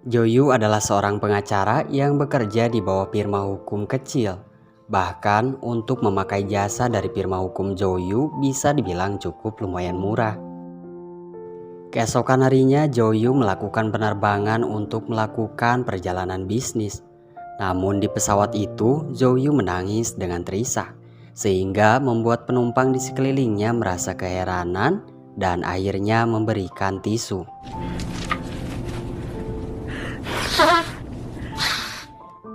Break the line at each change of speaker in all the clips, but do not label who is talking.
Joyu adalah seorang pengacara yang bekerja di bawah firma hukum kecil. Bahkan untuk memakai jasa dari firma hukum Joyu bisa dibilang cukup lumayan murah. Keesokan harinya Joyu melakukan penerbangan untuk melakukan perjalanan bisnis. Namun di pesawat itu Joyu menangis dengan terisak, sehingga membuat penumpang di sekelilingnya merasa keheranan dan akhirnya memberikan tisu.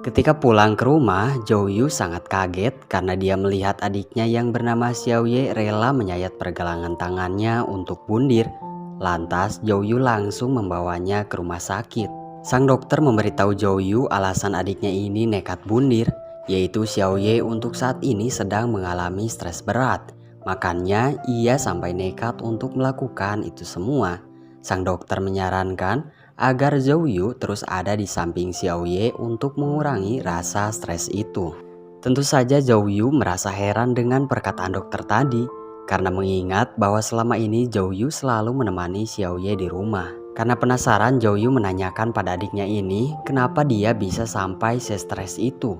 Ketika pulang ke rumah, Joyu sangat kaget karena dia melihat adiknya yang bernama Xiaoye rela menyayat pergelangan tangannya untuk bundir. Lantas Joyu langsung membawanya ke rumah sakit. Sang dokter memberitahu Joyu alasan adiknya ini nekat bundir, yaitu Xiaoye untuk saat ini sedang mengalami stres berat. Makanya ia sampai nekat untuk melakukan itu semua. Sang dokter menyarankan agar Joyu terus ada di samping Xiaoye untuk mengurangi rasa stres itu. Tentu saja Joyu merasa heran dengan perkataan dokter tadi, karena mengingat bahwa selama ini Joyu selalu menemani Xiaoye di rumah. Karena penasaran, Joyu menanyakan pada adiknya ini kenapa dia bisa sampai stres itu.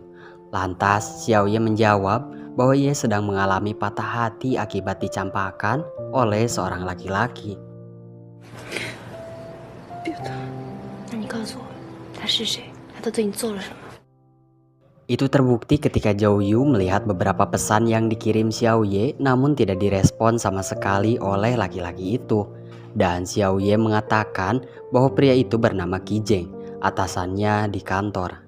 Lantas Xiaoye menjawab bahwa ia sedang mengalami patah hati akibat dicampakan oleh seorang laki-laki. Itu terbukti ketika Joyu melihat beberapa pesan yang dikirim Xiaoye namun tidak direspon sama sekali oleh laki-laki itu. Dan Xiaoye mengatakan bahwa pria itu bernama Kijeng, atasannya di kantor.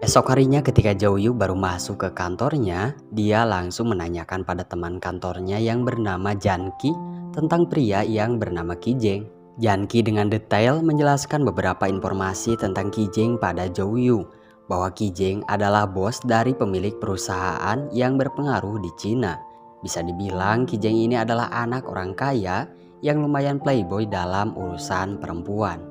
Esok harinya ketika Joyu baru masuk ke kantornya, dia langsung menanyakan pada teman kantornya yang bernama Janki tentang pria yang bernama Kijeng. Janki dengan detail menjelaskan beberapa informasi tentang Kijeng pada Joyu, bahwa Kijeng adalah bos dari pemilik perusahaan yang berpengaruh di Cina. Bisa dibilang Kijeng ini adalah anak orang kaya yang lumayan playboy dalam urusan perempuan.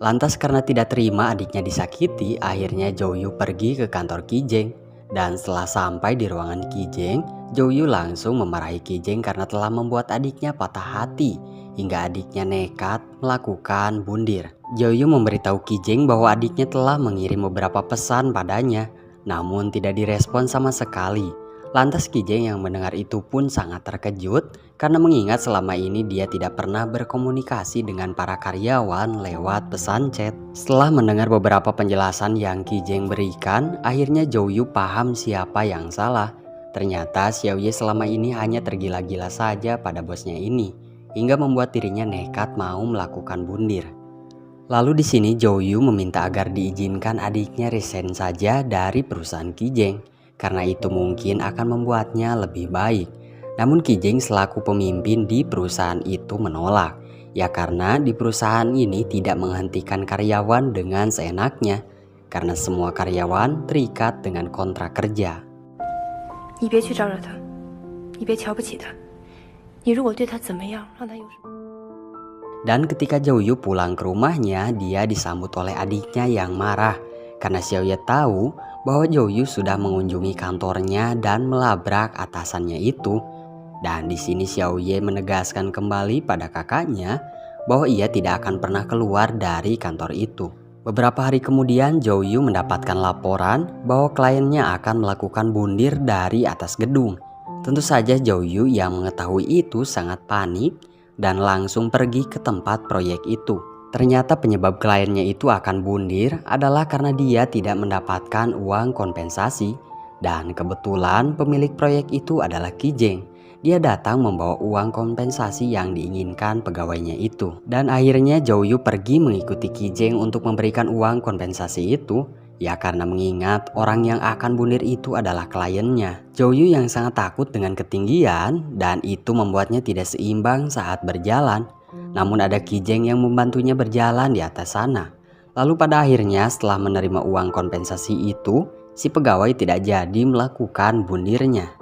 Lantas karena tidak terima adiknya disakiti, akhirnya Joyu pergi ke kantor Kijeng. Dan setelah sampai di ruangan Kijeng, Joyu langsung memarahi Kijeng karena telah membuat adiknya patah hati hingga adiknya nekat melakukan bundir. Joyu memberitahu Kijeng bahwa adiknya telah mengirim beberapa pesan padanya, namun tidak direspon sama sekali. Lantas Kijeng yang mendengar itu pun sangat terkejut karena mengingat selama ini dia tidak pernah berkomunikasi dengan para karyawan lewat pesan chat. Setelah mendengar beberapa penjelasan yang Kijeng berikan, akhirnya Joyu paham siapa yang salah. Ternyata Xiaoye selama ini hanya tergila-gila saja pada bosnya ini, hingga membuat dirinya nekat mau melakukan bundir. Lalu di sini Joyu meminta agar diizinkan adiknya resign saja dari perusahaan Kijeng, karena itu mungkin akan membuatnya lebih baik. Namun Kijeng selaku pemimpin di perusahaan itu menolak, ya karena di perusahaan ini tidak menghentikan karyawan dengan seenaknya, karena semua karyawan terikat dengan kontrak kerja. Dan ketika Joyu pulang ke rumahnya, dia disambut oleh adiknya yang marah karena Xiaoye tahu bahwa Joyu sudah mengunjungi kantornya dan melabrak atasannya itu. Dan di sini Xiaoye menegaskan kembali pada kakaknya bahwa ia tidak akan pernah keluar dari kantor itu. Beberapa hari kemudian Joyu mendapatkan laporan bahwa kliennya akan melakukan bundir dari atas gedung. Tentu saja Joyu yang mengetahui itu sangat panik dan langsung pergi ke tempat proyek itu. Ternyata penyebab kliennya itu akan bundir adalah karena dia tidak mendapatkan uang kompensasi. Dan kebetulan pemilik proyek itu adalah Kijeng. Dia datang membawa uang kompensasi yang diinginkan pegawainya itu. Dan akhirnya Joyu pergi mengikuti Kijeng untuk memberikan uang kompensasi itu. Ya karena mengingat orang yang akan bundir itu adalah kliennya. Joyu yang sangat takut dengan ketinggian dan itu membuatnya tidak seimbang saat berjalan. Namun ada Kijeng yang membantunya berjalan di atas sana. Lalu pada akhirnya setelah menerima uang kompensasi itu, si pegawai tidak jadi melakukan bundirnya.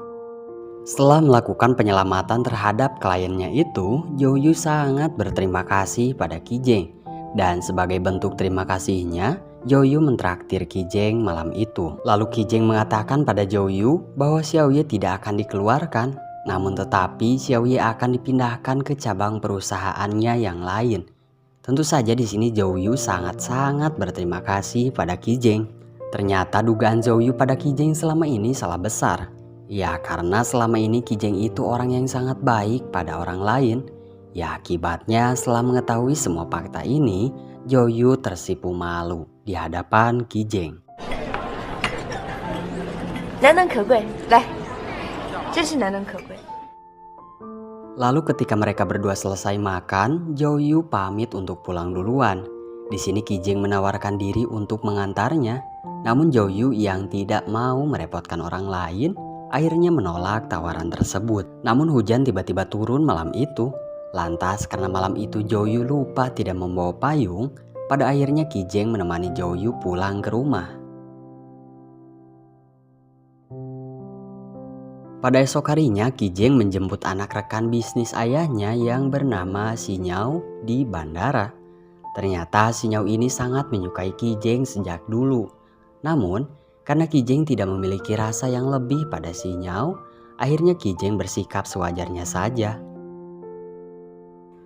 Setelah melakukan penyelamatan terhadap kliennya itu, Joyu sangat berterima kasih pada Kijeng. Dan sebagai bentuk terima kasihnya, Joyu mentraktir Kijeng malam itu. Lalu Kijeng mengatakan pada Joyu bahwa Xiaoye tidak akan dikeluarkan Namun tetapi Xiaoye akan dipindahkan ke cabang perusahaannya yang lain. Tentu saja di sini Zhou Yu sangat-sangat berterima kasih pada Qi Zheng. Ternyata dugaan Zhou Yu pada Qi Zheng selama ini salah besar. Ya karena selama ini Qi Zheng itu orang yang sangat baik pada orang lain. Ya akibatnya setelah mengetahui semua fakta ini, Zhou Yu tersipu malu di hadapan Qi Zheng.
难能可贵，来，真是难能可贵。
Lalu ketika mereka berdua selesai makan, Zhou Yu pamit untuk pulang duluan. Di sini Qi Zheng menawarkan diri untuk mengantarnya. Namun Zhou Yu yang tidak mau merepotkan orang lain, akhirnya menolak tawaran tersebut. Namun hujan tiba-tiba turun malam itu. Lantas karena malam itu Zhou Yu lupa tidak membawa payung, pada akhirnya Qi Zheng menemani Zhou Yu pulang ke rumah. Pada esok harinya, Qi Zheng menjemput anak rekan bisnis ayahnya yang bernama Xi Niao di bandara. Ternyata Xi Niao ini sangat menyukai Qi Zheng sejak dulu. Namun, karena Qi Zheng tidak memiliki rasa yang lebih pada Xi Niao, akhirnya Qi Zheng bersikap sewajarnya saja.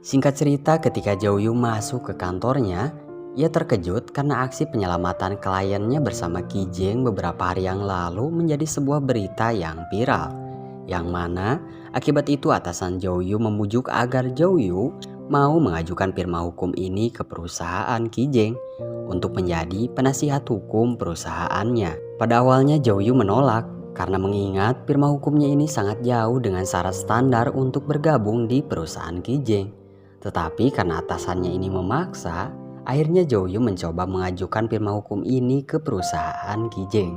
Singkat cerita, ketika Zhou Yu masuk ke kantornya, ia terkejut karena aksi penyelamatan kliennya bersama Qi Zheng beberapa hari yang lalu menjadi sebuah berita yang viral. Yang mana akibat itu atasan Zhou Yu membujuk agar Zhou Yu mau mengajukan firma hukum ini ke perusahaan Qi Zheng untuk menjadi penasihat hukum perusahaannya. Pada awalnya Zhou Yu menolak karena mengingat firma hukumnya ini sangat jauh dengan syarat standar untuk bergabung di perusahaan Qi Zheng. Tetapi karena atasannya ini memaksa, akhirnya Zhou Yu mencoba mengajukan firma hukum ini ke perusahaan Qi Zheng.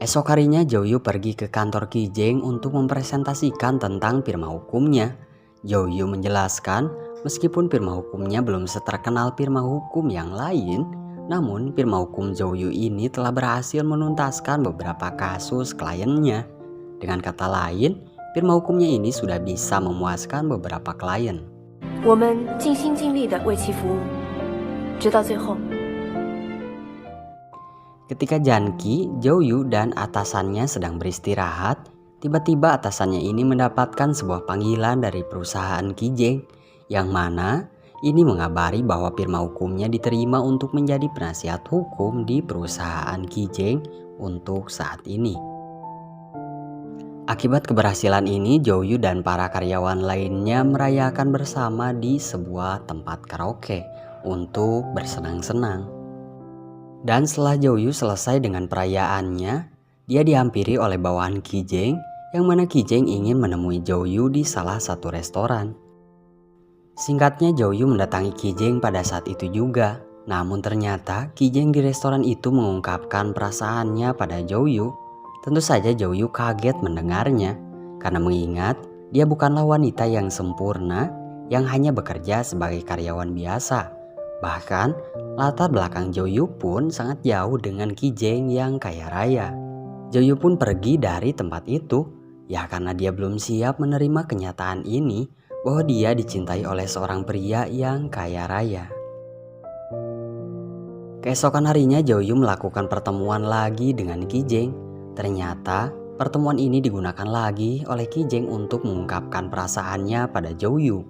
Esok harinya Zhou Yu pergi ke kantor Qi Zheng untuk mempresentasikan tentang firma hukumnya. Zhou Yu menjelaskan meskipun firma hukumnya belum seterkenal firma hukum yang lain, namun firma hukum Zhou Yu ini telah berhasil menuntaskan beberapa kasus kliennya. Dengan kata lain, firma hukumnya ini sudah bisa memuaskan beberapa klien.
我们尽心尽力地为其服务，直到最后。
Ketika Janqi, Zhou Yu dan atasannya sedang beristirahat, tiba-tiba atasannya ini mendapatkan sebuah panggilan dari perusahaan Qi Zheng, yang mana ini mengabari bahwa firma hukumnya diterima untuk menjadi penasihat hukum di perusahaan Qi Zheng untuk saat ini. Akibat keberhasilan ini, Zhou Yu dan para karyawan lainnya merayakan bersama di sebuah tempat karaoke untuk bersenang-senang. Dan setelah Zhou Yu selesai dengan perayaannya, dia dihampiri oleh bawahan Qi Zheng, yang mana Qi Zheng ingin menemui Zhou Yu di salah satu restoran. Singkatnya Zhou Yu mendatangi Qi Zheng pada saat itu juga. Namun ternyata Qi Zheng di restoran itu mengungkapkan perasaannya pada Zhou Yu. Tentu saja Zhou Yu kaget mendengarnya, karena mengingat dia bukanlah wanita yang sempurna yang hanya bekerja sebagai karyawan biasa. Bahkan latar belakang Zhou Yu pun sangat jauh dengan Qi Zheng yang kaya raya. Zhou Yu pun pergi dari tempat itu, ya karena dia belum siap menerima kenyataan ini bahwa dia dicintai oleh seorang pria yang kaya raya. Keesokan harinya Zhou Yu melakukan pertemuan lagi dengan Qi Zheng. Ternyata pertemuan ini digunakan lagi oleh Qi Zheng untuk mengungkapkan perasaannya pada Zhou Yu.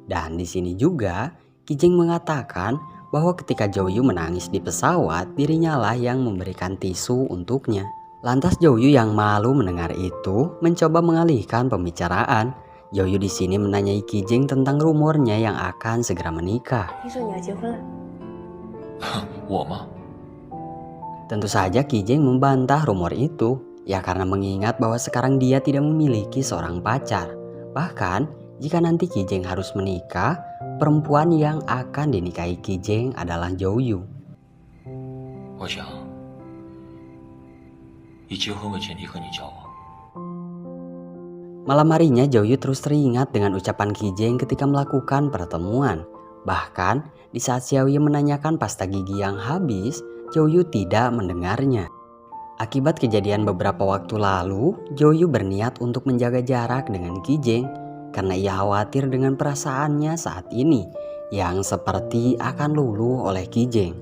Dan di sini juga Qi Zheng mengatakan bahwa ketika Zhou Yu menangis di pesawat, dirinya lah yang memberikan tisu untuknya. Lantas Zhou Yu yang malu mendengar itu mencoba mengalihkan pembicaraan. Zhou Yu di sini menanyai Qi Zheng tentang rumornya yang akan segera menikah. Tentu saja Qi Zheng membantah rumor itu, ya karena mengingat bahwa sekarang dia tidak memiliki seorang pacar. Bahkan jika nanti Qi Zheng harus menikah, perempuan yang akan dinikahi Qi Zheng adalah Zhou Yu. Malam harinya Zhou Yu terus teringat dengan ucapan Qi Zheng ketika melakukan pertemuan. Bahkan di saat Xiaoye menanyakan pasta gigi yang habis, Zhou Yu tidak mendengarnya. Akibat kejadian beberapa waktu lalu, Zhou Yu berniat untuk menjaga jarak dengan Qi Zheng karena ia khawatir dengan perasaannya saat ini yang seperti akan luluh oleh Qi Zheng.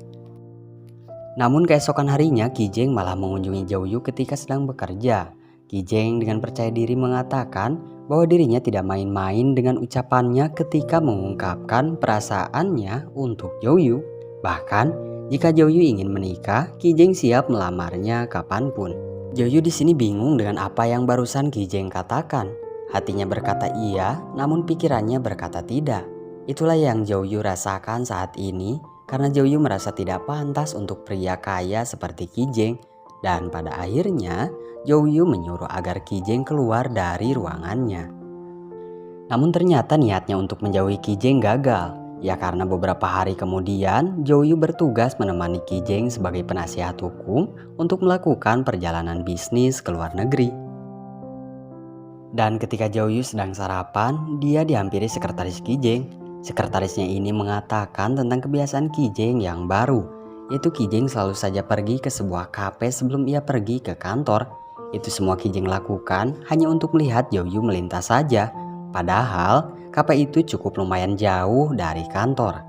Namun keesokan harinya Qi Zheng malah mengunjungi Zhou Yu ketika sedang bekerja. Kijeng dengan percaya diri mengatakan bahwa dirinya tidak main-main dengan ucapannya ketika mengungkapkan perasaannya untuk Jouyu. Bahkan, jika Jouyu ingin menikah, Kijeng siap melamarnya kapanpun. Jouyu di sini bingung dengan apa yang barusan Kijeng katakan. Hatinya berkata iya, namun pikirannya berkata tidak. Itulah yang Jouyu rasakan saat ini karena Jouyu merasa tidak pantas untuk pria kaya seperti Kijeng. Dan pada akhirnya, Jouyu menyuruh agar Kijeng keluar dari ruangannya. Namun ternyata niatnya untuk menjauhi Kijeng gagal. Ya karena beberapa hari kemudian, Jouyu bertugas menemani Kijeng sebagai penasihat hukum untuk melakukan perjalanan bisnis ke luar negeri. Dan ketika Jouyu sedang sarapan, dia dihampiri sekretaris Kijeng. Sekretarisnya ini mengatakan tentang kebiasaan Kijeng yang baru, yaitu Kijeng selalu saja pergi ke sebuah kafe sebelum ia pergi ke kantor. Itu semua Kijeng lakukan hanya untuk melihat Jouyu melintas saja. Padahal kafe itu cukup lumayan jauh dari kantor.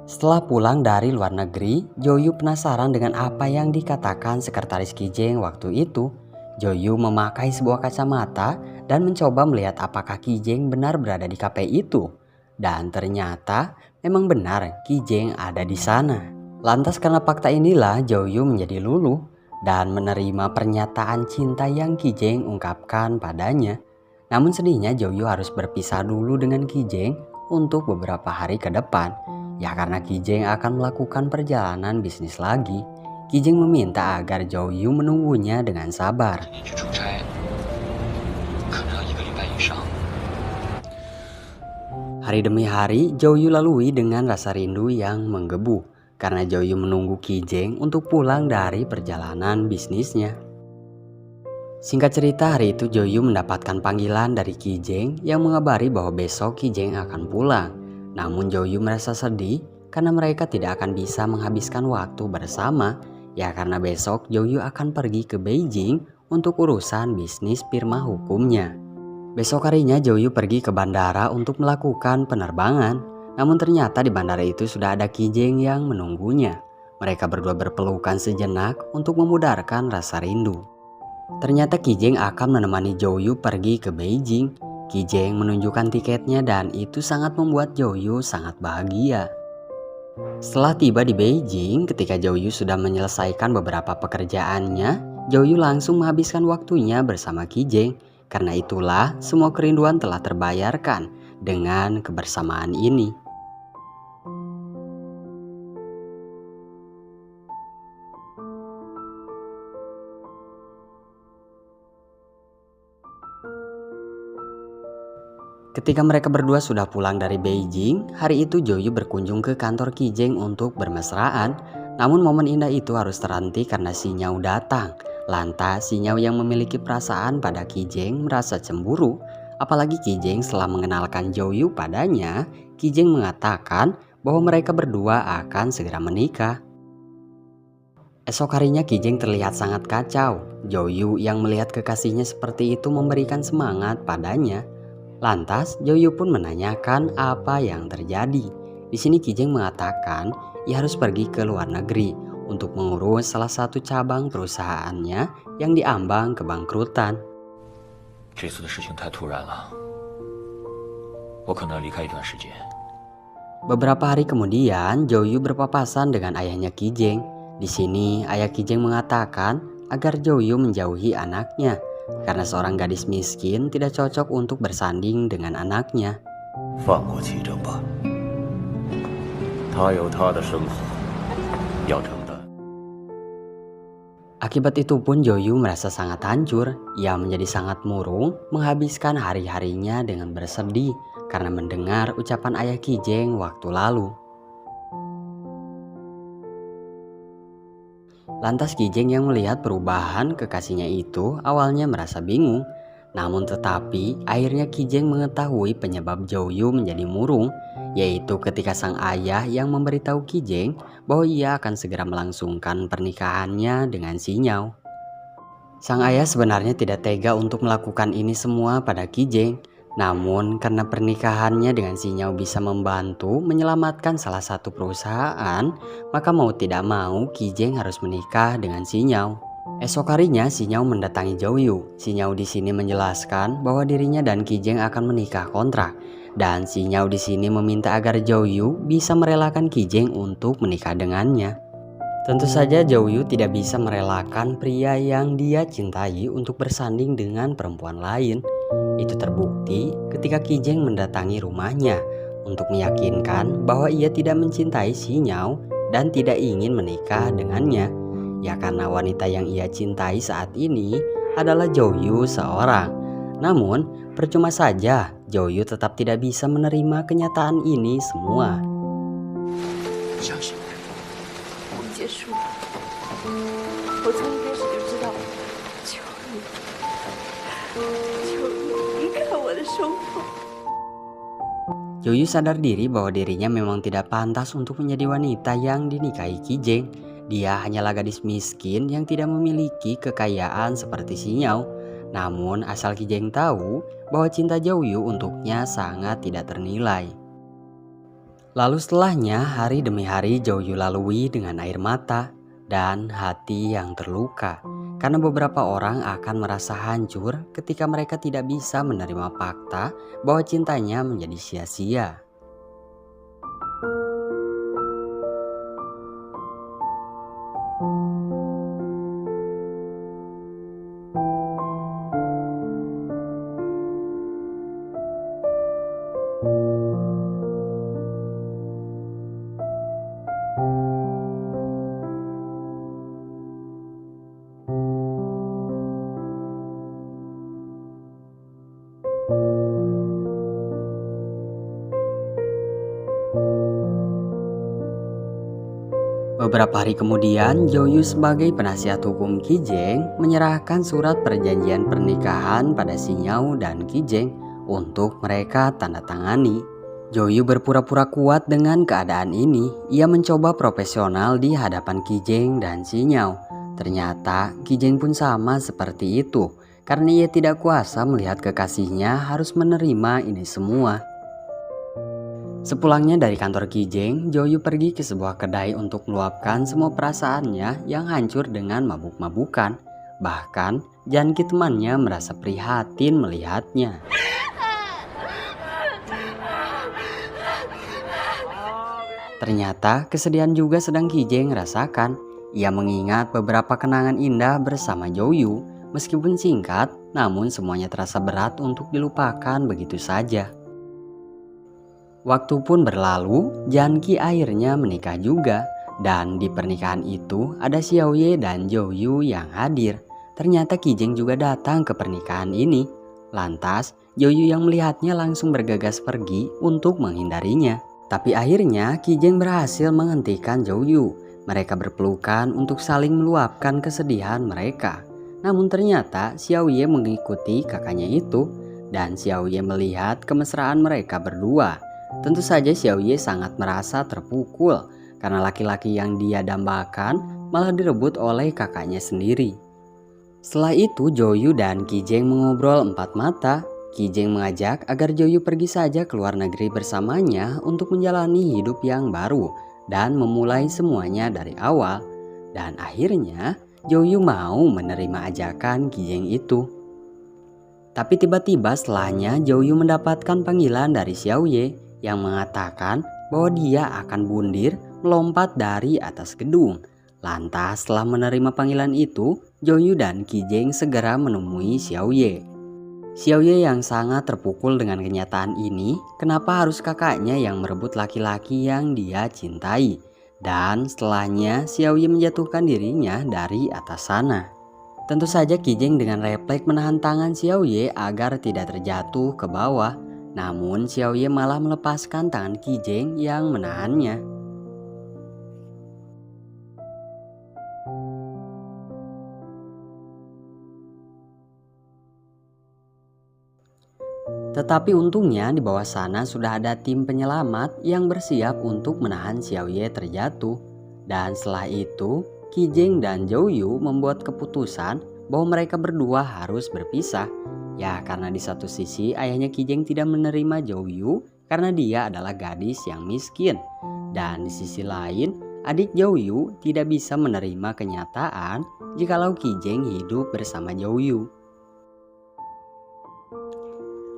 Setelah pulang dari luar negeri, Jouyu penasaran dengan apa yang dikatakan sekretaris Kijeng waktu itu. Jouyu memakai sebuah kacamata dan mencoba melihat apakah Kijeng benar berada di kafe itu. Dan ternyata memang benar Kijeng ada di sana. Lantas karena fakta inilah Jouyu menjadi luluh dan menerima pernyataan cinta yang Kijeng ungkapkan padanya. Namun sedihnya Jouyu harus berpisah dulu dengan Kijeng untuk beberapa hari ke depan. Ya karena Kijeng akan melakukan perjalanan bisnis lagi. Kijeng meminta agar Jouyu menunggunya dengan sabar. Hari demi hari Jouyu lalui dengan rasa rindu yang menggebu karena Jouyu menunggu Kijeng untuk pulang dari perjalanan bisnisnya. Singkat cerita, hari itu Jouyu mendapatkan panggilan dari Kijeng yang mengabari bahwa besok Kijeng akan pulang. Namun Jouyu merasa sedih karena mereka tidak akan bisa menghabiskan waktu bersama. Ya karena besok Jouyu akan pergi ke Beijing untuk urusan bisnis firma hukumnya. Besok harinya Jouyu pergi ke bandara untuk melakukan penerbangan. Namun ternyata di bandara itu sudah ada Kijeng yang menunggunya. Mereka berdua berpelukan sejenak untuk memudarkan rasa rindu. Ternyata Kijeng akan menemani Jouyu pergi ke Beijing. Kijeng menunjukkan tiketnya dan itu sangat membuat Jouyu sangat bahagia. Setelah tiba di Beijing, ketika Jouyu sudah menyelesaikan beberapa pekerjaannya, Jouyu langsung menghabiskan waktunya bersama Kijeng. Karena itulah semua kerinduan telah terbayarkan dengan kebersamaan ini. Ketika mereka berdua sudah pulang dari Beijing, hari itu Jouyu berkunjung ke kantor Kijeng untuk bermesraan. Namun momen indah itu harus terhenti karena si Nyao datang. Lantas si Nyao yang memiliki perasaan pada Kijeng merasa cemburu. Apalagi Kijeng setelah mengenalkan Jouyu padanya, Kijeng mengatakan bahwa mereka berdua akan segera menikah. Esok harinya Kijeng terlihat sangat kacau. Jouyu yang melihat kekasihnya seperti itu memberikan semangat padanya. Lantas Jouyu pun menanyakan apa yang terjadi. Di sini Kijeng mengatakan ia harus pergi ke luar negeri untuk mengurus salah satu cabang perusahaannya yang diambang kebangkrutan. Beberapa hari kemudian Jouyu berpapasan dengan ayahnya Kijeng. Di sini ayah Kijeng mengatakan agar Jouyu menjauhi anaknya karena seorang gadis miskin tidak cocok untuk bersanding dengan anaknya. Akibat itu pun Jouyu merasa sangat hancur. Ia menjadi sangat murung, menghabiskan hari-harinya dengan bersedih karena mendengar ucapan ayah Kijeng waktu lalu. Lantas Kijeng yang melihat perubahan kekasihnya itu awalnya merasa bingung. Namun tetapi akhirnya Kijeng mengetahui penyebab Jouyu menjadi murung, yaitu ketika sang ayah yang memberitahu Kijeng bahwa ia akan segera melangsungkan pernikahannya dengan si Nyao. Sang ayah sebenarnya tidak tega untuk melakukan ini semua pada Kijeng. Namun karena pernikahannya dengan si Nyao bisa membantu menyelamatkan salah satu perusahaan, maka mau tidak mau Kijeng harus menikah dengan si Nyao. Esok harinya, Xinyao mendatangi Zhou. Xinyao di sini menjelaskan bahwa dirinya dan Kijeng akan menikah kontrak, dan Xinyao di sini meminta agar Zhou bisa merelakan Kijeng untuk menikah dengannya. Tentu saja Zhou tidak bisa merelakan pria yang dia cintai untuk bersanding dengan perempuan lain. Itu terbukti ketika Kijeng mendatangi rumahnya untuk meyakinkan bahwa ia tidak mencintai Xinyao dan tidak ingin menikah dengannya. Ya karena wanita yang ia cintai saat ini adalah Zhou seorang. Namun percuma saja, Zhou tetap tidak bisa menerima kenyataan ini semua.
相信我们结束了。我从一开始就知道，求你，求你离开我的生活。
Zhou sadar diri bahwa dirinya memang tidak pantas untuk menjadi wanita yang dinikahi Kijeng. Dia hanyalah gadis miskin yang tidak memiliki kekayaan seperti Xinyao. Namun asal Kijeng tahu bahwa cinta Zhou untuknya sangat tidak ternilai. Lalu setelahnya, hari demi hari Zhou lalui dengan air mata dan hati yang terluka. Karena beberapa orang akan merasa hancur ketika mereka tidak bisa menerima fakta bahwa cintanya menjadi sia-sia. Beberapa hari kemudian, Zhou sebagai penasihat hukum Kijeng menyerahkan surat perjanjian pernikahan pada Xinyao dan Kijeng untuk mereka tanda tangani. Zhou berpura-pura kuat dengan keadaan ini. Ia mencoba profesional di hadapan Kijeng dan Xinyao. Ternyata Kijeng pun sama seperti itu, karena ia tidak kuasa melihat kekasihnya harus menerima ini semua. Sepulangnya dari kantor Kijeng, Zhou pergi ke sebuah kedai untuk meluapkan semua perasaannya yang hancur dengan mabuk-mabukan. Bahkan, Janki temannya merasa prihatin melihatnya. Ternyata kesedihan juga sedang Kijeng rasakan. Ia mengingat beberapa kenangan indah bersama Zhou. Meskipun singkat, namun semuanya terasa berat untuk dilupakan begitu saja. Waktu pun berlalu, Janki akhirnya menikah juga. Dan di pernikahan itu ada Xiaoye dan Zhou yang hadir. Ternyata Kijeng juga datang ke pernikahan ini. Lantas, Zhou yang melihatnya langsung bergegas pergi untuk menghindarinya. Tapi akhirnya Kijeng berhasil menghentikan Zhou. Mereka berpelukan untuk saling meluapkan kesedihan mereka. Namun ternyata Xiaoye mengikuti kakaknya itu. Dan Xiaoye melihat kemesraan mereka berdua. Tentu saja Xiaoye sangat merasa terpukul karena laki-laki yang dia dambakan malah direbut oleh kakaknya sendiri. Setelah itu Zhou dan Kijeng mengobrol empat mata. Kijeng mengajak agar Zhou pergi saja ke luar negeri bersamanya untuk menjalani hidup yang baru dan memulai semuanya dari awal. Dan akhirnya Zhou mau menerima ajakan Kijeng itu. Tapi tiba-tiba setelahnya Zhou mendapatkan panggilan dari Xiaoye yang mengatakan bahwa dia akan bundir melompat dari atas gedung. Lantas setelah menerima panggilan itu, Zhou dan Kijeng segera menemui Xiaoye. Xiaoye yang sangat terpukul dengan kenyataan ini, kenapa harus kakaknya yang merebut laki-laki yang dia cintai. Dan setelahnya Xiaoye menjatuhkan dirinya dari atas sana. Tentu saja Kijeng dengan refleks menahan tangan Xiaoye agar tidak terjatuh ke bawah. Namun Xiaoye malah melepaskan tangan Kijeng yang menahannya. Tetapi untungnya di bawah sana sudah ada tim penyelamat yang bersiap untuk menahan Xiaoye terjatuh. Dan setelah itu Kijeng dan Zhou membuat keputusan bahwa mereka berdua harus berpisah. Ya karena di satu sisi ayahnya Kijeng tidak menerima Zhou karena dia adalah gadis yang miskin. Dan di sisi lain adik Jouyu tidak bisa menerima kenyataan jikalau Kijeng hidup bersama Jouyu.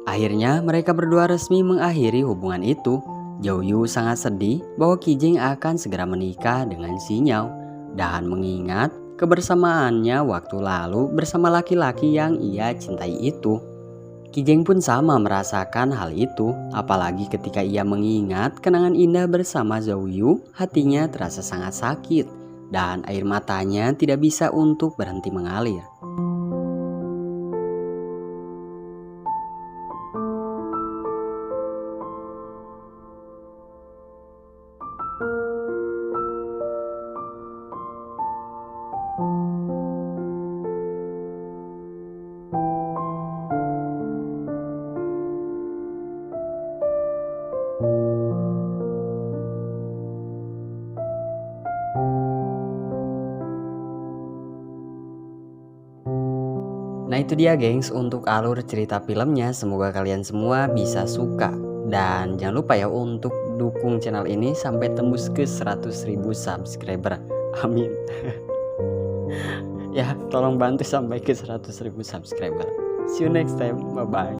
Akhirnya mereka berdua resmi mengakhiri hubungan itu. Jouyu sangat sedih bahwa Kijeng akan segera menikah dengan Xinyao dan mengingat kebersamaannya waktu lalu bersama laki-laki yang ia cintai itu. Kijeng pun sama merasakan hal itu, apalagi ketika ia mengingat kenangan indah bersama Jouyu, hatinya terasa sangat sakit dan air matanya tidak bisa untuk berhenti mengalir. Nah itu dia gengs untuk alur cerita filmnya, semoga kalian semua bisa suka. Dan jangan lupa ya untuk dukung channel ini sampai tembus ke 100.000 subscriber. Amin. Ya tolong bantu sampai ke 100.000 subscriber. See you next time, bye bye.